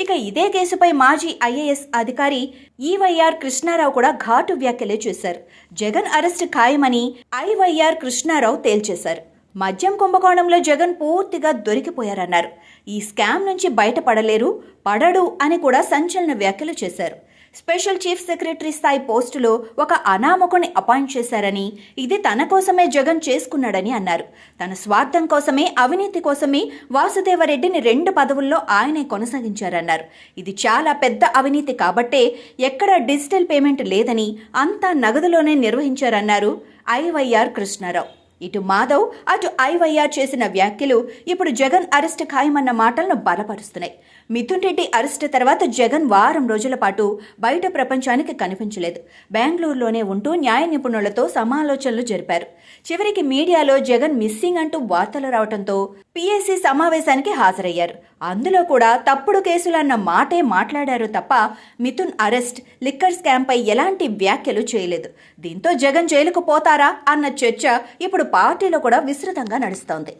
ఇక ఇదే కేసుపై మాజీ ఐఏఎస్ అధికారి ఈవైఆర్ కృష్ణారావు కూడా ఘాటు వ్యాఖ్యలే చేశారు. జగన్ అరెస్ట్ ఖాయమని ఐవైఆర్ కృష్ణారావు తేల్చేశారు. మద్యం కుంభకోణంలో జగన్ పూర్తిగా దొరికిపోయారన్నారు. ఈ స్కామ్ నుంచి బయటపడలేరు, పడడు అని కూడా సంచలన వ్యాఖ్యలు చేశారు. స్పెషల్ చీఫ్ సెక్రటరీ స్థాయి పోస్టులో ఒక అనామకుని అపాయింట్ చేశారని, ఇది తన కోసమే జగన్ చేసుకున్నాడని అన్నారు. తన స్వార్థం కోసమే, అవినీతి కోసమే వాసుదేవరెడ్డిని 2 పదవుల్లో ఆయనే కొనసాగించారన్నారు. ఇది చాలా పెద్ద అవినీతి కాబట్టే ఎక్కడా డిజిటల్ పేమెంట్ లేదని, అంతా నగదులోనే నిర్వహించారన్నారు ఐవైఆర్ కృష్ణారావు. ఇటు మాధవ్ అటు ఐవైఆర్ చేసిన వ్యాఖ్యలు ఇప్పుడు జగన్ అరెస్ట్ ఖాయమన్న మాటలను బలపరుస్తున్నాయి. మిథున్ రెడ్డి అరెస్ట్ తర్వాత జగన్ వారం రోజుల పాటు బయట ప్రపంచానికి కనిపించలేదు. బెంగళూరులోనే ఉంటూ న్యాయ నిపుణులతో సమాలోచనలు జరిపారు. చివరికి మీడియాలో జగన్ మిస్సింగ్ అంటూ వార్తలు రావడంతో పిఎస్సి సమావేశానికి హాజరయ్యారు. అందులో కూడా తప్పుడు కేసులన్న మాటే మాట్లాడారు తప్ప మిథున్ అరెస్ట్, లిక్కర్ స్కామ్పై ఎలాంటి వ్యాఖ్యలు చేయలేదు. దీంతో జగన్ జైలుకు పోతారా అన్న చర్చ ఇప్పుడు పార్టీలో కూడా విస్తృతంగా నడుస్తోంది.